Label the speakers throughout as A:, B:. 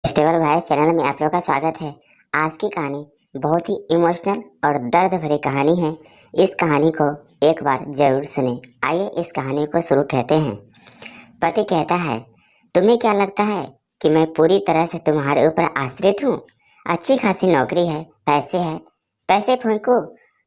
A: Stable भाई channel में आप लोगों का स्वागत है। आज की कहानी बहुत ही इमोशनल और दर्द भरी कहानी है। इस कहानी को एक बार जरूर सुने। आइए इस कहानी को शुरू कहते हैं। पति कहता है, तुम्हें क्या लगता है कि मैं पूरी तरह से तुम्हारे ऊपर आश्रित हूँ? अच्छी खासी नौकरी है, पैसे फूंकूं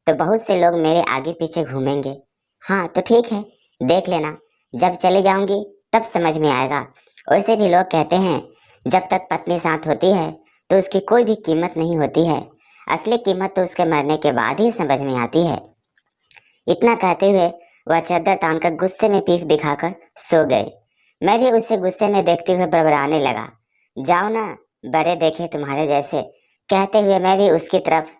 A: तो बहुत से लोग मेरे आगे पीछे घूमेंगे। हाँ तो ठीक है, देख लेना, जब चली जाऊंगी तब समझ में आएगा। वैसे भी लोग कहते हैं जब तक पत्नी साथ होती है तो उसकी कोई भी कीमत नहीं होती है। असली कीमत तो उसके मरने के बाद ही समझ में आती है। इतना कहते हुए वह चादर तानकर गुस्से में पीठ दिखाकर सो गए। मैं भी उसे गुस्से में देखते हुए बड़बड़ाने लगा, जाओ ना, बड़े देखे तुम्हारे जैसे। कहते हुए मैं भी उसकी तरफ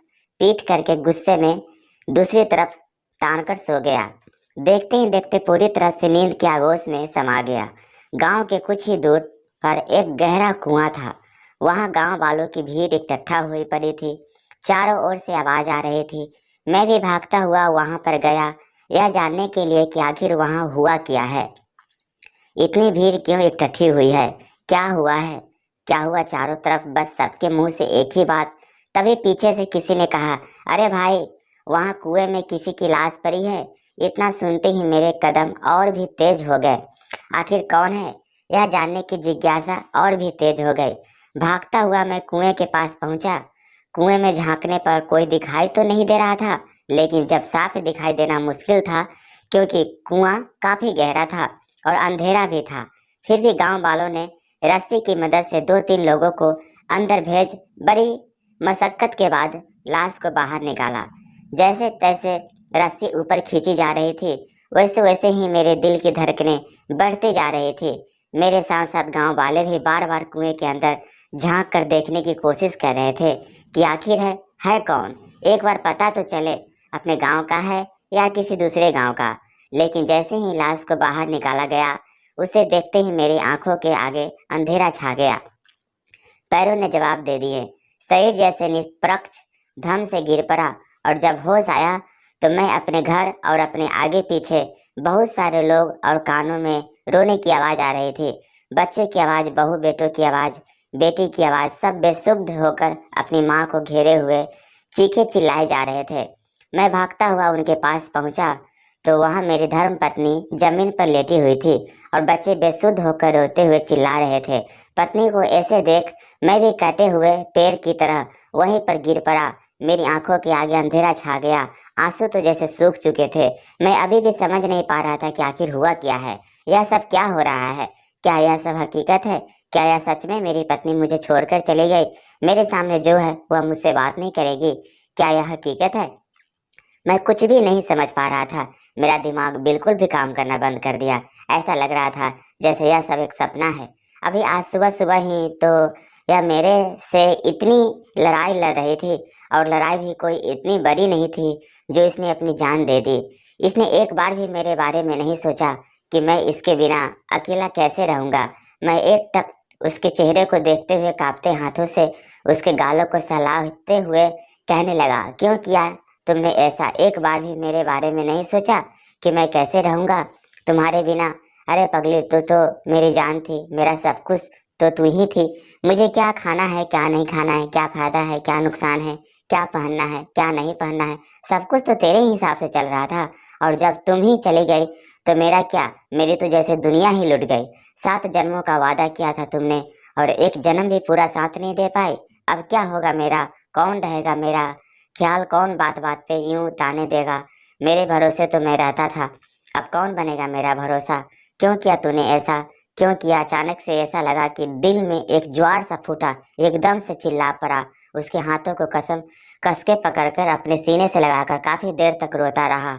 A: पीठ करके गुस्से में दूसरी तरफ तान कर सो गया। देखते ही देखते पूरी तरह से नींद के आगोश में समा गया। गांव के कुछ ही दूर पर एक गहरा कुआं था। वहां गांव वालों की भीड़ इकट्ठा हुई पड़ी थी। चारों ओर से आवाज आ रही थी। मैं भी भागता हुआ वहां पर गया, यह जानने के लिए कि आखिर वहां हुआ क्या है। इतनी भीड़ क्यों इकट्ठी हुई है? क्या हुआ है? क्या हुआ? चारों तरफ बस सबके मुंह से एक ही बात। तभी पीछे से किसी ने कहा, अरे भाई, वहां कुएं में किसी की लाश पड़ी है। इतना सुनते ही मेरे कदम और भी तेज हो गए। आखिर कौन है, यह जानने की जिज्ञासा और भी तेज हो गई। भागता हुआ मैं कुएं के पास पहुंचा। कुएं में झांकने पर कोई दिखाई तो नहीं दे रहा था, लेकिन जब साफ दिखाई देना मुश्किल था क्योंकि कुआं काफी गहरा था और अंधेरा भी था। फिर भी गांव वालों ने रस्सी की मदद से 2-3 लोगों को अंदर भेज बड़ी मशक्कत के बाद लाश को बाहर निकाला। जैसे तैसे रस्सी ऊपर खींची जा रही थी, वैसे वैसे ही मेरे दिल की धड़कनें बढ़ती जा रही थी। मेरे साथ साथ गांव वाले भी बार बार कुएं के अंदर झांक कर देखने की कोशिश कर रहे थे कि आखिर है कौन, एक बार पता तो चले अपने गांव का है या किसी दूसरे गांव का। लेकिन जैसे ही लाश को बाहर निकाला गया, उसे देखते ही मेरी आंखों के आगे अंधेरा छा गया। पैरों ने जवाब दे दिए, शरीर जैसे निष्प्रक्ष धम से गिर पड़ा। और जब होश आया तो मैं अपने घर और अपने आगे पीछे बहुत सारे लोग और कानों में रोने की आवाज आ रही थी। बच्चों की आवाज, बहू बेटों की आवाज, बेटी की आवाज, सब बेसुध होकर अपनी माँ को घेरे हुए चीखे चिल्लाए जा रहे थे। मैं भागता हुआ उनके पास पहुंचा तो वहां मेरी धर्म पत्नी जमीन पर लेटी हुई थी और बच्चे बेसुध होकर रोते हुए चिल्ला रहे थे। पत्नी को ऐसे देख मैं भी कटे हुए पेड़ की तरह वहीं पर गिर पड़ा। मेरी आंखों के आगे अंधेरा छा गया। आंसू तो जैसे सूख चुके थे। मैं अभी भी समझ नहीं पा रहा था कि आखिर हुआ क्या है, यह सब क्या हो रहा है। क्या यह सब हकीकत है? क्या यह सच में मेरी पत्नी मुझे छोड़कर चली गई? मेरे सामने जो है वह मुझसे बात नहीं करेगी? क्या यह हकीकत है? मैं कुछ भी नहीं समझ पा रहा था। मेरा दिमाग बिल्कुल भी काम करना बंद कर दिया। ऐसा लग रहा था जैसे यह सब एक सपना है। अभी आज सुबह सुबह ही तो यह मेरे से इतनी लड़ाई लड़ रही थी, और लड़ाई भी कोई इतनी बड़ी नहीं थी जो इसने अपनी जान दे दी। इसने एक बार भी मेरे बारे में नहीं सोचा कि मैं इसके बिना अकेला कैसे रहूंगा। मैं एक टक उसके चेहरे को देखते हुए कांपते हाथों से उसके गालों को सहलाते हुए कहने लगा, क्यों किया तुमने ऐसा? एक बार भी मेरे बारे में नहीं सोचा कि मैं कैसे रहूंगा तुम्हारे बिना? अरे पगली, तू तो मेरी जान थी, मेरा सब कुछ तो तू ही थी। मुझे क्या खाना है, क्या नहीं खाना है, क्या फायदा है, क्या नुकसान है, क्या पहनना है, क्या नहीं पहनना है, सब कुछ तो तेरे ही हिसाब से चल रहा था। और जब तुम ही चली गई तो मेरा क्या? मेरी तो जैसे दुनिया ही लुट गई। 7 जन्मों का वादा किया था तुमने और एक जन्म भी पूरा साथ नहीं दे पाई। अब क्या होगा मेरा? कौन रहेगा मेरा ख्याल? कौन बात बात पे यूं ताने देगा? मेरे भरोसे तो मैं रहता था, अब कौन बनेगा मेरा भरोसा? क्यों किया तूने ऐसा? क्यों किया? अचानक से ऐसा लगा कि दिल में एक ज्वार सा फूटा, एकदम से चिल्ला पड़ा। उसके हाथों को कसम कस के पकड़कर अपने सीने से लगाकर काफी देर तक रोता रहा।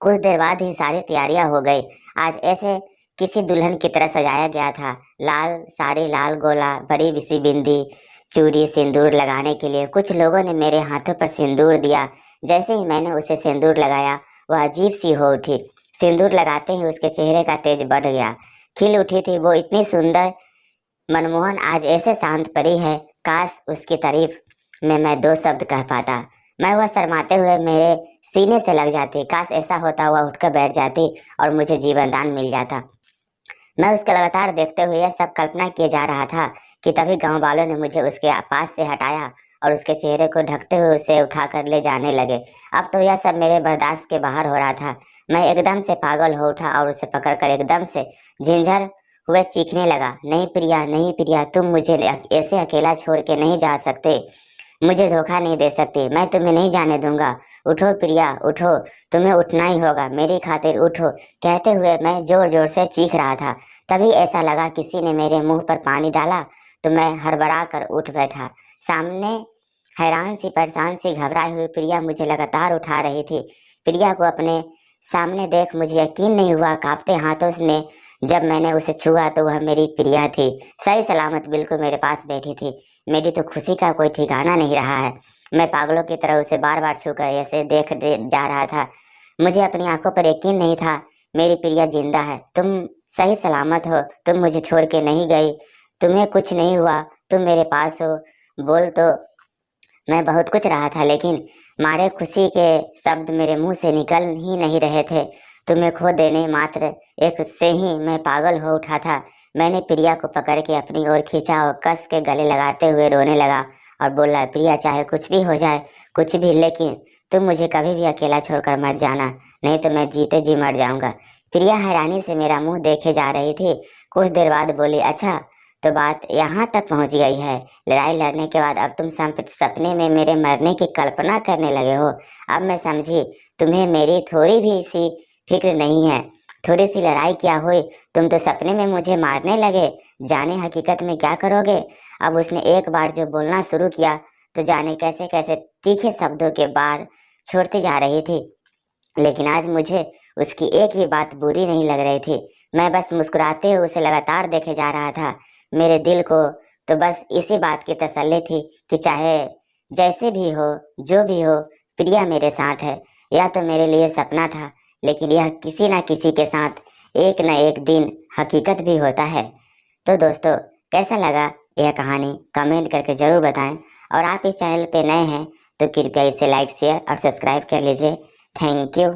A: कुछ देर बाद ही सारी तैयारियां हो गई। आज ऐसे किसी दुल्हन की तरह सजाया गया था। लाल साड़ी, लाल गोला, बड़ी सी बिंदी, चूड़ी, सिंदूर लगाने के लिए कुछ लोगों ने मेरे हाथों पर सिंदूर दिया। जैसे ही मैंने उसे सिंदूर लगाया, वह अजीब सी हो उठी। सिंदूर लगाते ही उसके चेहरे का तेज बढ़ गया। खिल उठी थी वो, इतनी सुंदर मनमोहन, आज ऐसे शांत पड़ी है। काश उसकी तारीफ में मैं 2 शब्द कह पाता। मैं वह शर्माते हुए मेरे सीने से लग जाती। काश ऐसा होता, वह उठकर बैठ जाती और मुझे जीवन दान मिल जाता। मैं उसके लगातार देखते हुए यह सब कल्पना किए जा रहा था कि तभी गांव वालों ने मुझे उसके पास से हटाया और उसके चेहरे को ढकते हुए उसे उठाकर ले जाने लगे। अब तो यह सब मेरे बर्दाश्त के बाहर हो रहा था। मैं एकदम से पागल हो उठा और उसे पकड़कर एकदम से झिंझर हुए चीखने लगा, नहीं प्रिया, नहीं प्रिया, तुम मुझे ऐसे अकेला छोड़ के नहीं जा सकते, मुझे धोखा नहीं दे सकती, मैं तुम्हें नहीं जाने दूंगा। उठो प्रिया उठो, तुम्हें उठना ही होगा, मेरी खातिर उठो। कहते हुए मैं जोर जोर से चीख रहा था। तभी ऐसा लगा किसी ने मेरे मुंह पर पानी डाला तो मैं हड़बड़ा कर उठ बैठा। सामने हैरान सी परेशान सी घबराई हुई प्रिया मुझे लगातार उठा रही थी। प्रिया को अपने सामने देख मुझे यकीन नहीं हुआ। कांपते हाथों ने जब मैंने उसे छुआ तो वह मेरी प्रिया थी, सही सलामत बिल्कुल मेरे पास बैठी थी। मेरी तो खुशी का कोई ठिकाना नहीं रहा है। मैं पागलों की तरह उसे बार बार छूकर ऐसे जा रहा था। मुझे अपनी आंखों पर यकीन नहीं था। मेरी प्रिया जिंदा है, तुम सही सलामत हो, तुम मुझे छोड़ के नहीं गई, तुम्हें कुछ नहीं हुआ, तुम मेरे पास हो। बोल तो मैं बहुत कुछ रहा था, लेकिन मारे खुशी के शब्द मेरे मुंह से निकल ही नहीं रहे थे। तुम्हें खो देने मात्र एक से ही मैं पागल हो उठा था। मैंने प्रिया को पकड़ के अपनी ओर खींचा और कस के गले लगाते हुए रोने लगा और बोला, प्रिया चाहे कुछ भी हो जाए, कुछ भी, लेकिन तुम मुझे कभी भी अकेला छोड़कर मत जाना, नहीं तो मैं जीते जी मर जाऊंगा। प्रिया हैरानी से मेरा मुंह देखे जा रही थी। कुछ देर बाद बोली, अच्छा तो बात यहाँ तक पहुँच गई है। लड़ाई लड़ने के बाद अब तुम सपने में मेरे मरने की कल्पना करने लगे हो। अब मैं समझी, तुम्हें मेरी थोड़ी भी सी फिक्र नहीं है। थोड़ी सी लड़ाई क्या हुई, तुम तो सपने में मुझे मारने लगे, जाने हकीकत में क्या करोगे। अब उसने एक बार जो बोलना शुरू किया तो जाने कैसे कैसे तीखे शब्दों के बार छोड़ती जा रही थी, लेकिन आज मुझे उसकी एक भी बात बुरी नहीं लग रही थी। मैं बस मुस्कुराते हुए उसे लगातार देखे जा रहा था। मेरे दिल को तो बस इसी बात की तसल्ली थी कि चाहे जैसे भी हो, जो भी हो, प्रिया मेरे साथ है। यह तो मेरे लिए सपना था, लेकिन यह किसी ना किसी के साथ एक न एक दिन हकीकत भी होता है। तो दोस्तों, कैसा लगा यह कहानी कमेंट करके ज़रूर बताएं, और आप इस चैनल पे नए हैं तो कृपया इसे लाइक शेयर और सब्सक्राइब कर लीजिए। Thank you.